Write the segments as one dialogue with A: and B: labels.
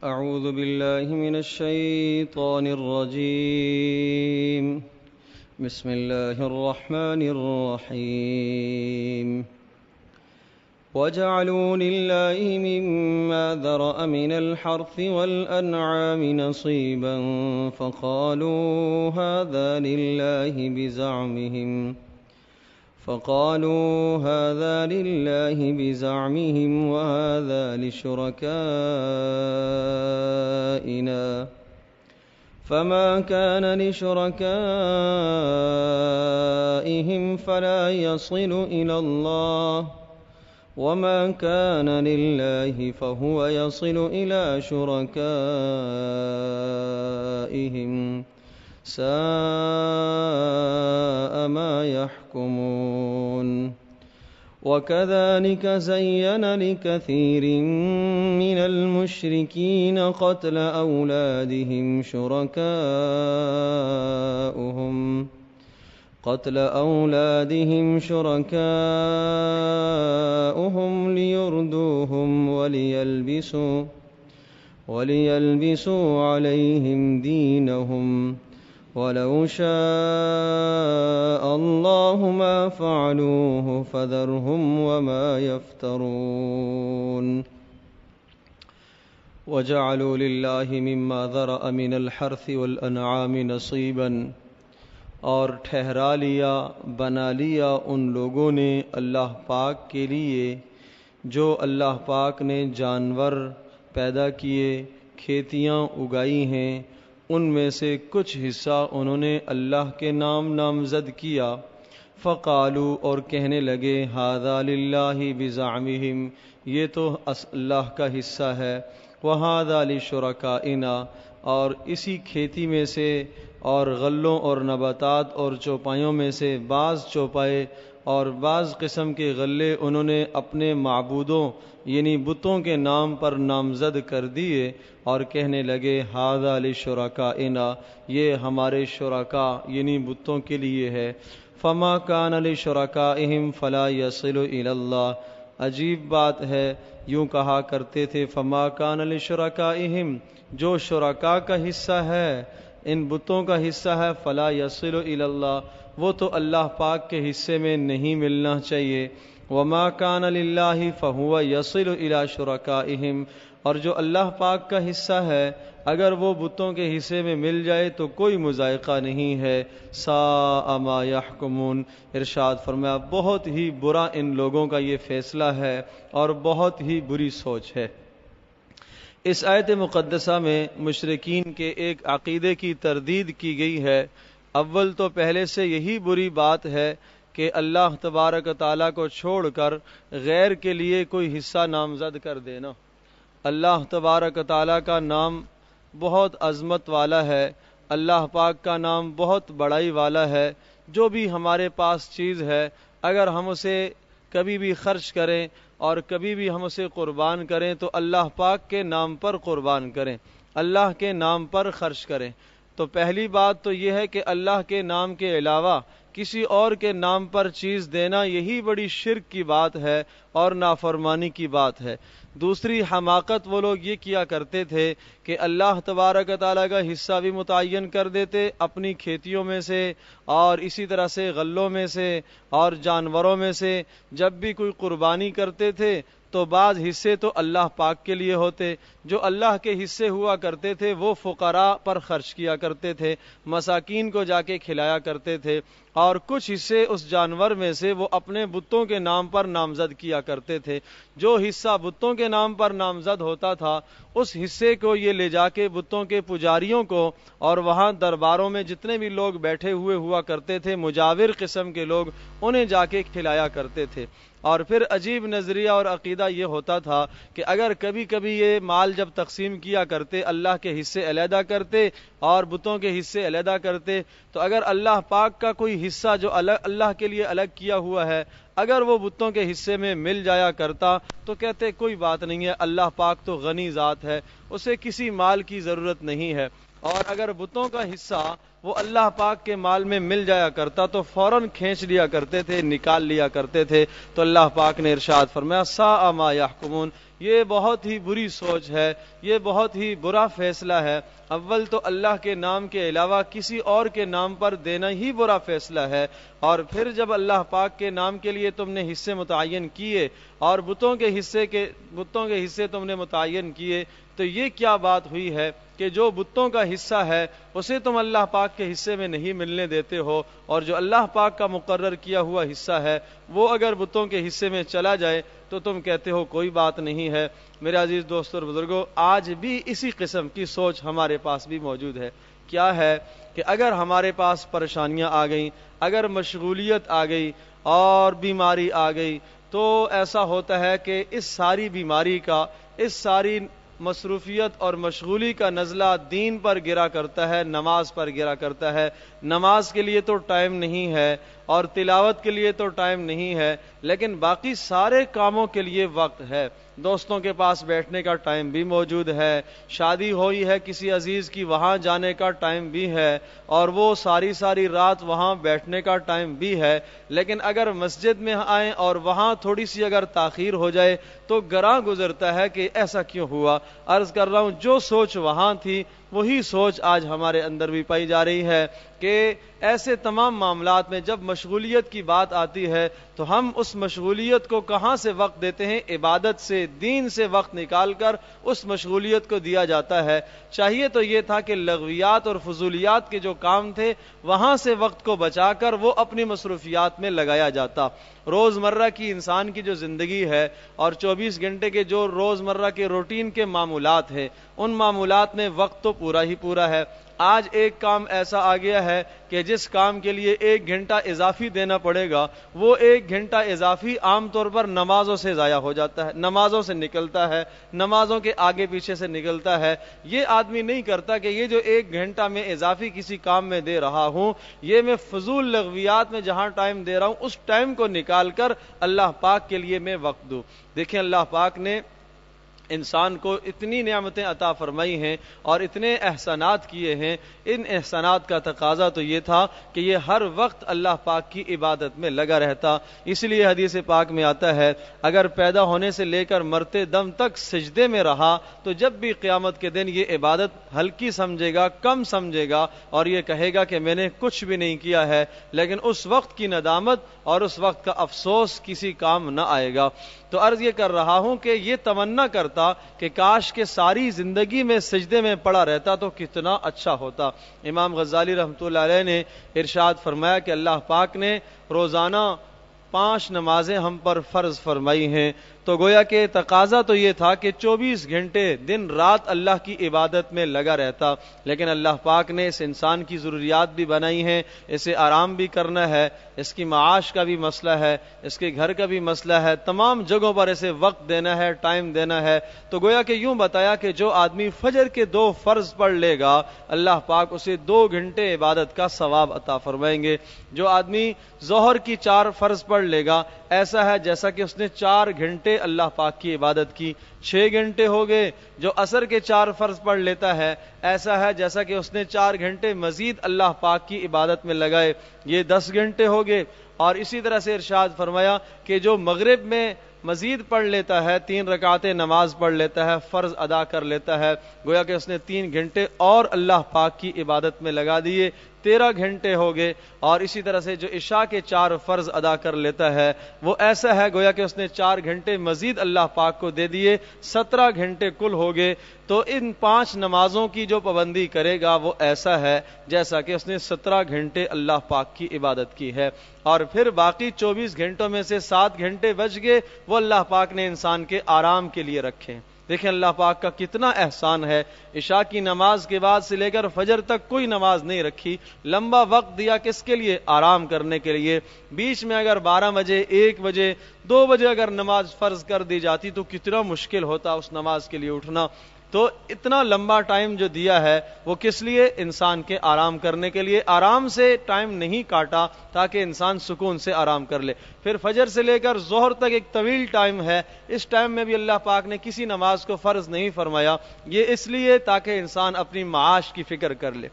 A: أعوذ بالله من الشيطان الرجيم. بسم الله الرحمن الرحيم. وجعلوا لله مما ذرأ من الحرث والأنعام نصيبا فقالوا هذا لله بزعمهم وهذا لشركائنا فما كان لشركائهم فلا يصل إلى الله وما كان لله فهو يصل إلى شركائهم ساء ما يحكمون. وكذلك زين لكثير من المشركين قتل أولادهم شركاؤهم ليردوهم وليلبسوا عليهم دينهم ولو شاء الله ما فعلوه فذرهم وما يفترون. وجعلوا لله مما ذرأ من الحرث والأنعام نصيبا، اور ٹھہرا لیا، بنا لیا ان لوگوں نے اللہ پاک کے لیے جو اللہ پاک نے جانور پیدا کیے، کھیتیاں اگائی ہیں، ان میں سے کچھ حصہ انہوں نے اللہ کے نام نامزد کیا. فقالوا، اور کہنے لگے، ھذا للہ بزعمہم، یہ تو اللہ کا حصہ ہے، وھذا لشرکائنا، اور اسی کھیتی میں سے اور غلوں اور نباتات اور چوپایوں میں سے بعض چوپائے اور بعض قسم کے غلے انہوں نے اپنے معبودوں یعنی بتوں کے نام پر نامزد کر دیے، اور کہنے لگے ھذا لشرکائنا، یہ ہمارے شرکاء یعنی بتوں کے لیے ہے. فما کان لشرکائہم فلا یصل الی اللہ، عجیب بات ہے، یوں کہا کرتے تھے فما کان لشرکائہم، جو شرکاء کا حصہ ہے، ان بتوں کا حصہ ہے، فلا یصل الی اللہ، وہ تو اللہ پاک کے حصے میں نہیں ملنا چاہیے. وما کان للہ فہو یصل الی شرکائہم، اور جو اللہ پاک کا حصہ ہے اگر وہ بتوں کے حصے میں مل جائے تو کوئی مذائقہ نہیں ہے. ساء ما یحکمون، ارشاد فرمایا بہت ہی برا ان لوگوں کا یہ فیصلہ ہے اور بہت ہی بری سوچ ہے. اس آیت مقدسہ میں مشرکین کے ایک عقیدے کی تردید کی گئی ہے. اول تو پہلے سے یہی بری بات ہے کہ اللہ تبارک و تعالیٰ کو چھوڑ کر غیر کے لیے کوئی حصہ نامزد کر دینا. اللہ تبارک و تعالیٰ کا نام بہت عظمت والا ہے، اللہ پاک کا نام بہت بڑائی والا ہے. جو بھی ہمارے پاس چیز ہے اگر ہم اسے کبھی بھی خرچ کریں اور کبھی بھی ہم اسے قربان کریں تو اللہ پاک کے نام پر قربان کریں، اللہ کے نام پر خرچ کریں. تو پہلی بات تو یہ ہے کہ اللہ کے نام کے علاوہ کسی اور کے نام پر چیز دینا یہی بڑی شرک کی بات ہے اور نافرمانی کی بات ہے. دوسری حماقت وہ لوگ یہ کیا کرتے تھے کہ اللہ تبارک و تعالیٰ کا حصہ بھی متعین کر دیتے اپنی کھیتیوں میں سے اور اسی طرح سے غلوں میں سے اور جانوروں میں سے. جب بھی کوئی قربانی کرتے تھے تو بعض حصے تو اللہ پاک کے لیے ہوتے، جو اللہ کے حصے ہوا کرتے تھے وہ فقراء پر خرچ کیا کرتے تھے، مساکین کو جا کے کھلایا کرتے تھے، اور کچھ حصے اس جانور میں سے وہ اپنے بتوں کے نام پر نامزد کیا کرتے تھے. جو حصہ بتوں کے نام پر نامزد ہوتا تھا اس حصے کو یہ لے جا کے بتوں کے پجاریوں کو اور وہاں درباروں میں جتنے بھی لوگ بیٹھے ہوئے ہوا کرتے تھے مجاور قسم کے لوگ، انہیں جا کے کھلایا کرتے تھے. اور پھر عجیب نظریہ اور عقیدہ یہ ہوتا تھا کہ اگر کبھی کبھی یہ مال جب تقسیم کیا کرتے اللہ کے حصے علیحدہ کرتے اور بتوں کے حصے علیحدہ کرتے تو اگر اللہ پاک کا کوئی حصہ جو اللہ کے لیے الگ کیا ہوا ہے اگر وہ بتوں کے حصے میں مل جایا کرتا تو کہتے کوئی بات نہیں ہے، اللہ پاک تو غنی ذات ہے، اسے کسی مال کی ضرورت نہیں ہے. اور اگر بتوں کا حصہ وہ اللہ پاک کے مال میں مل جایا کرتا تو فوراً کھینچ لیا کرتے تھے، نکال لیا کرتے تھے. تو اللہ پاک نے ارشاد فرمایا ساء ما یحکمون، یہ بہت ہی بری سوچ ہے، یہ بہت ہی برا فیصلہ ہے۔ اول تو اللہ کے نام کے علاوہ کسی اور کے نام پر دینا ہی برا فیصلہ ہے، اور پھر جب اللہ پاک کے نام کے لیے تم نے حصے متعین کیے اور بتوں کے حصے تم نے متعین کیے، تو یہ کیا بات ہوئی ہے کہ جو بتوں کا حصہ ہے اسے تم اللہ پاک کے حصے میں نہیں ملنے دیتے ہو، اور جو اللہ پاک کا مقرر کیا ہوا حصہ ہے وہ اگر بتوں کے حصے میں چلا جائے تو تم کہتے ہو کوئی بات نہیں ہے۔ میرے عزیز دوستو اور بزرگوں، آج بھی اسی قسم کی سوچ ہمارے پاس بھی موجود ہے۔ کیا ہے کہ اگر ہمارے پاس پریشانیاں آ گئیں، اگر مشغولیت آ گئی اور بیماری آ گئی، تو ایسا ہوتا ہے کہ اس ساری بیماری کا، اس ساری مصروفیت اور مشغولی کا نزلہ دین پر گرا کرتا ہے، نماز پر گرا کرتا ہے۔ نماز کے لیے تو ٹائم نہیں ہے اور تلاوت کے لیے تو ٹائم نہیں ہے، لیکن باقی سارے کاموں کے لیے وقت ہے۔ دوستوں کے پاس بیٹھنے کا ٹائم بھی موجود ہے، شادی ہوئی ہے کسی عزیز کی، وہاں جانے کا ٹائم بھی ہے، اور وہ ساری رات وہاں بیٹھنے کا ٹائم بھی ہے۔ لیکن اگر مسجد میں آئیں اور وہاں تھوڑی سی اگر تاخیر ہو جائے تو گراں گزرتا ہے کہ ایسا کیوں ہوا۔ عرض کر رہا ہوں، جو سوچ وہاں تھی وہی سوچ آج ہمارے اندر بھی پائی جا رہی ہے کہ ایسے تمام معاملات میں جب مشغولیت کی بات آتی ہے تو ہم اس مشغولیت کو کہاں سے وقت دیتے ہیں؟ عبادت سے، دین سے وقت نکال کر اس مشغولیت کو دیا جاتا ہے۔ چاہیے تو یہ تھا کہ لغویات اور فضولیات کے جو کام تھے وہاں سے وقت کو بچا کر وہ اپنی مصروفیات میں لگایا جاتا۔ روزمرہ کی انسان کی جو زندگی ہے اور 24 گھنٹے کے جو روزمرہ کے روٹین کے معمولات ہیں، ان معمولات میں وقت تو پورا ہی پورا ہے۔ آج ایک کام ایسا آ گیا ہے کہ جس کام کے لیے 1 گھنٹہ اضافی دینا پڑے گا، وہ 1 گھنٹہ اضافی عام طور پر نمازوں سے ضائع ہو جاتا ہے، نمازوں سے نکلتا ہے، نمازوں کے آگے پیچھے سے نکلتا ہے۔ یہ آدمی نہیں کرتا کہ یہ جو 1 گھنٹہ میں اضافی کسی کام میں دے رہا ہوں، یہ میں فضول لغویات میں جہاں ٹائم دے رہا ہوں اس ٹائم کو نکال کر اللہ پاک کے لیے میں وقت دوں۔ دیکھیں، اللہ پاک نے انسان کو اتنی نعمتیں عطا فرمائی ہیں اور اتنے احسانات کیے ہیں، ان احسانات کا تقاضا تو یہ تھا کہ یہ ہر وقت اللہ پاک کی عبادت میں لگا رہتا۔ اس لیے حدیث پاک میں آتا ہے، اگر پیدا ہونے سے لے کر مرتے دم تک سجدے میں رہا تو جب بھی قیامت کے دن یہ عبادت ہلکی سمجھے گا، کم سمجھے گا، اور یہ کہے گا کہ میں نے کچھ بھی نہیں کیا ہے، لیکن اس وقت کی ندامت اور اس وقت کا افسوس کسی کام نہ آئے گا۔ تو عرض یہ کر رہا ہوں کہ یہ تمنا کرتا کہ کاش کہ ساری زندگی میں سجدے میں پڑا رہتا تو کتنا اچھا ہوتا۔ امام غزالی رحمۃ اللہ علیہ نے ارشاد فرمایا کہ اللہ پاک نے روزانہ 5 نمازیں ہم پر فرض فرمائی ہیں، تو گویا کہ تقاضا تو یہ تھا کہ 24 گھنٹے دن رات اللہ کی عبادت میں لگا رہتا، لیکن اللہ پاک نے اس انسان کی ضروریات بھی بنائی ہیں، اسے آرام بھی کرنا ہے، اس کی معاش کا بھی مسئلہ ہے، اس کے گھر کا بھی مسئلہ ہے، تمام جگہوں پر اسے وقت دینا ہے، ٹائم دینا ہے۔ تو گویا کہ یوں بتایا کہ جو آدمی فجر کے 2 فرض پڑھ لے گا، اللہ پاک اسے 2 گھنٹے عبادت کا ثواب عطا فرمائیں گے۔ جو آدمی ظہر کی 4 فرض پڑھ لے گا، ایسا ہے جیسا کہ اس نے 4 گھنٹے اللہ پاک کی عبادت کی، 6 گھنٹے ہو گئے۔ جو عصر کے 4 فرض پڑھ لیتا ہے، ایسا ہے جیسا کہ اس نے 4 گھنٹے مزید اللہ پاک کی عبادت میں لگائے، یہ 10 گھنٹے ہو گئے۔ اور اسی طرح سے ارشاد فرمایا کہ جو مغرب میں مزید پڑھ لیتا ہے، 3 رکعتیں نماز پڑھ لیتا ہے، فرض ادا کر لیتا ہے، گویا کہ اس نے 3 گھنٹے اور اللہ پاک کی عبادت میں لگا دیے، 13 گھنٹے ہو گئے۔ اور اسی طرح سے جو عشاء کے 4 فرض ادا کر لیتا ہے، وہ ایسا ہے گویا کہ اس نے 4 گھنٹے مزید اللہ پاک کو دے دیے، 17 گھنٹے کل ہو گئے۔ تو ان 5 نمازوں کی جو پابندی کرے گا وہ ایسا ہے جیسا کہ اس نے 17 گھنٹے اللہ پاک کی عبادت کی ہے۔ اور پھر باقی 24 گھنٹوں میں سے 7 گھنٹے بچ گئے، وہ اللہ پاک نے انسان کے آرام کے لیے رکھے۔ دیکھیں اللہ پاک کا کتنا احسان ہے، عشاء کی نماز کے بعد سے لے کر فجر تک کوئی نماز نہیں رکھی، لمبا وقت دیا کس کے لیے؟ آرام کرنے کے لیے۔ بیچ میں اگر 12 بجے، 1 بجے، 2 بجے اگر نماز فرض کر دی جاتی تو کتنا مشکل ہوتا اس نماز کے لیے اٹھنا۔ تو اتنا لمبا ٹائم جو دیا ہے وہ کس لیے؟ انسان کے آرام کرنے کے لیے۔ آرام سے ٹائم نہیں کاٹا تاکہ انسان سکون سے آرام کر لے۔ پھر فجر سے لے کر ظہر تک ایک طویل ٹائم ہے، اس ٹائم میں بھی اللہ پاک نے کسی نماز کو فرض نہیں فرمایا، یہ اس لیے تاکہ انسان اپنی معاش کی فکر کر لے،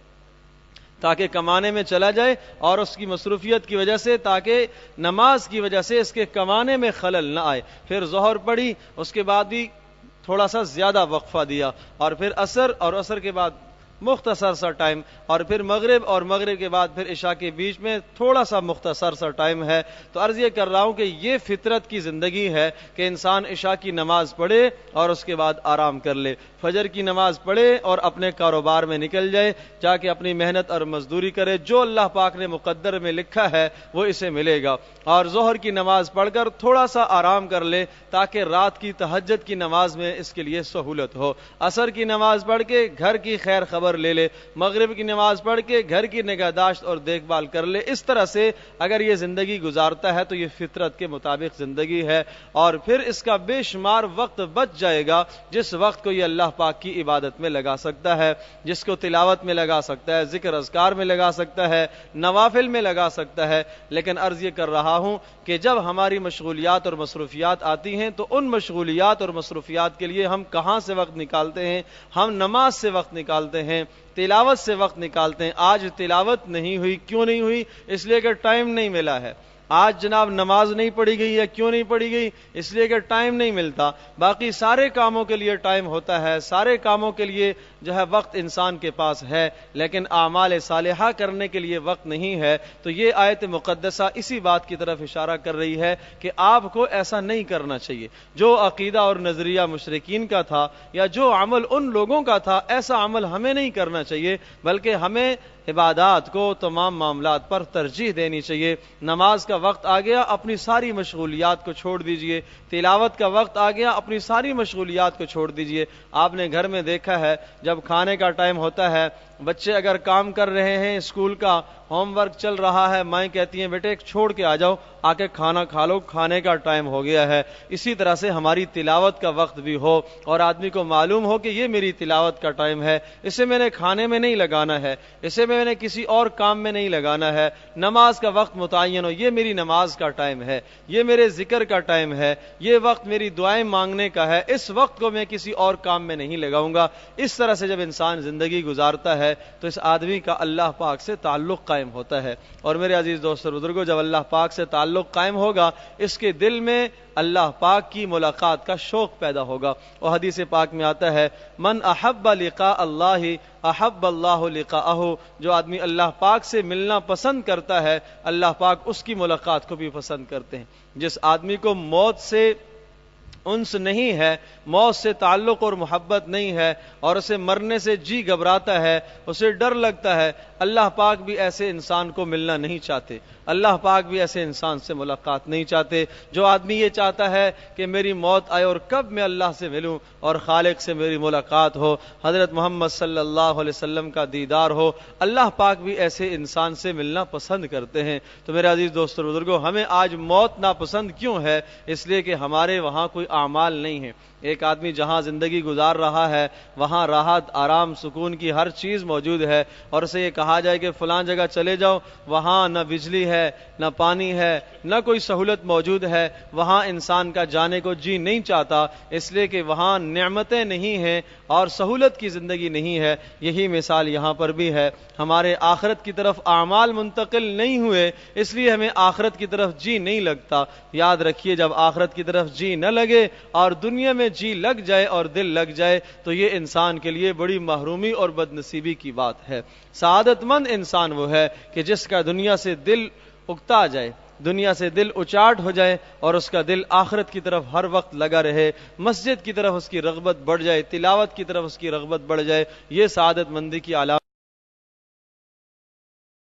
A: تاکہ کمانے میں چلا جائے، اور اس کی مصروفیت کی وجہ سے، تاکہ نماز کی وجہ سے اس کے کمانے میں خلل نہ آئے۔ پھر ظہر پڑھی، اس کے بعد بھی تھوڑا سا زیادہ وقفہ دیا، اور پھر عصر اور عصر کے بعد مختصر سا ٹائم، اور پھر مغرب اور مغرب کے بعد پھر عشاء کے بیچ میں تھوڑا سا مختصر سا ٹائم ہے۔ تو عرض یہ کر رہا ہوں کہ یہ فطرت کی زندگی ہے کہ انسان عشاء کی نماز پڑھے اور اس کے بعد آرام کر لے، فجر کی نماز پڑھے اور اپنے کاروبار میں نکل جائے، جا کے اپنی محنت اور مزدوری کرے، جو اللہ پاک نے مقدر میں لکھا ہے وہ اسے ملے گا، اور ظہر کی نماز پڑھ کر تھوڑا سا آرام کر لے تاکہ رات کی تہجد کی نماز میں اس کے لیے سہولت ہو، عصر کی نماز پڑھ کے گھر کی خیر خبر لے لے، مغرب کی نماز پڑھ کے گھر کی نگہداشت اور دیکھ بھال کر لے۔ اس طرح سے اگر یہ زندگی گزارتا ہے تو یہ فطرت کے مطابق زندگی ہے، اور پھر اس کا بے شمار وقت بچ جائے گا، جس وقت کو یہ اللہ پاک کی عبادت میں لگا سکتا ہے، جس کو تلاوت میں لگا سکتا ہے، ذکر اذکار میں لگا سکتا ہے، نوافل میں لگا سکتا ہے۔ لیکن عرض یہ کر رہا ہوں کہ جب ہماری مشغولیات اور مصروفیات آتی ہیں تو ان مشغولیات اور مصروفیات کے لیے ہم کہاں سے وقت نکالتے ہیں؟ ہم نماز سے وقت نکالتے ہیں، تلاوت سے وقت نکالتے ہیں۔ آج تلاوت نہیں ہوئی، کیوں نہیں ہوئی؟ اس لیے کہ ٹائم نہیں ملا ہے۔ آج جناب نماز نہیں پڑھی گئی ہے، کیوں نہیں پڑھی گئی؟ اس لیے کہ ٹائم نہیں ملتا۔ باقی سارے کاموں کے لیے ٹائم ہوتا ہے، سارے کاموں کے لیے جو ہے وقت انسان کے پاس ہے، لیکن اعمال صالحہ کرنے کے لیے وقت نہیں ہے۔ تو یہ آیت مقدسہ اسی بات کی طرف اشارہ کر رہی ہے کہ آپ کو ایسا نہیں کرنا چاہیے۔ جو عقیدہ اور نظریہ مشرکین کا تھا یا جو عمل ان لوگوں کا تھا، ایسا عمل ہمیں نہیں کرنا چاہیے، بلکہ ہمیں عبادات کو تمام معاملات پر ترجیح دینی چاہیے۔ نماز کا وقت آ گیا، اپنی ساری مشغولیات کو چھوڑ دیجئے، تلاوت کا وقت آ گیا، اپنی ساری مشغولیات کو چھوڑ دیجئے۔ آپ نے گھر میں دیکھا ہے جب کھانے کا ٹائم ہوتا ہے، بچے اگر کام کر رہے ہیں، اسکول کا ہوم ورک چل رہا ہے، مائیں کہتی ہیں بیٹے چھوڑ کے آ جاؤ، آ کے کھانا کھا لو، کھانے کا ٹائم ہو گیا ہے۔ اسی طرح سے ہماری تلاوت کا وقت بھی ہو اور آدمی کو معلوم ہو کہ یہ میری تلاوت کا ٹائم ہے، اسے میں نے کھانے میں نہیں لگانا ہے، اسے میں نے کسی اور کام میں نہیں لگانا ہے۔ نماز کا وقت متعین ہو، یہ میری نماز کا ٹائم ہے، یہ میرے ذکر کا ٹائم ہے، یہ وقت میری دعائیں مانگنے کا ہے، اس وقت کو میں کسی اور کام میں نہیں لگاؤں گا۔ اس طرح سے جب انسان زندگی گزارتا ہے تو اس آدمی کا اللہ پاک سے تعلق قائم ہوتا ہے۔ اور میرے عزیز دوست اور بزرگوں، جب اللہ پاک سے تعلق قائم ہوگا، اس کے دل میں اللہ پاک کی ملاقات کا شوق پیدا ہوگا۔ اور حدیث پاک میں آتا ہے من احب لقاء اللہ احب اللہ لقاءہ، جو آدمی اللہ پاک سے ملنا پسند کرتا ہے، اللہ پاک اس کی ملاقات کو بھی پسند کرتے ہیں۔ جس آدمی کو موت سے انس نہیں ہے، موت سے تعلق اور محبت نہیں ہے، اور اسے مرنے سے جی گھبراتا ہے، اسے ڈر لگتا ہے، اللہ پاک بھی ایسے انسان کو ملنا نہیں چاہتے، اللہ پاک بھی ایسے انسان سے ملاقات نہیں چاہتے۔ جو آدمی یہ چاہتا ہے کہ میری موت آئے اور کب میں اللہ سے ملوں اور خالق سے میری ملاقات ہو، حضرت محمد صلی اللہ علیہ وسلم کا دیدار ہو، اللہ پاک بھی ایسے انسان سے ملنا پسند کرتے ہیں۔ تو میرے عزیز دوستو اور بزرگوں، ہمیں آج موت ناپسند کیوں ہے؟ اس لیے کہ ہمارے وہاں کوئی اعمال نہیں ہیں۔ ایک آدمی جہاں زندگی گزار رہا ہے وہاں راحت، آرام، سکون کی ہر چیز موجود ہے، اور اسے یہ کہا جائے کہ فلاں جگہ چلے جاؤ، وہاں نہ بجلی ہے، نہ پانی ہے، نہ کوئی سہولت موجود ہے، وہاں انسان کا جانے کو جی نہیں چاہتا، اس لیے کہ وہاں نعمتیں نہیں ہیں اور سہولت کی زندگی نہیں ہے۔ یہی مثال یہاں پر بھی ہے، ہمارے آخرت کی طرف اعمال منتقل نہیں ہوئے، اس لیے ہمیں آخرت کی طرف جی نہیں لگتا۔ یاد رکھیے، جب آخرت کی طرف جی نہ لگے اور دنیا میں جی لگ جائے اور دل لگ جائے تو یہ انسان کے لیے بڑی محرومی اور بدنصیبی کی بات ہے۔ سعادت مند انسان وہ ہے کہ جس کا دنیا سے دل اکتا جائے، دنیا سے دل اچاٹ ہو جائے اور اس کا دل آخرت کی طرف ہر وقت لگا رہے، مسجد کی طرف اس کی رغبت بڑھ جائے، تلاوت کی طرف اس کی رغبت بڑھ جائے۔ یہ سعادت مندی کی علامت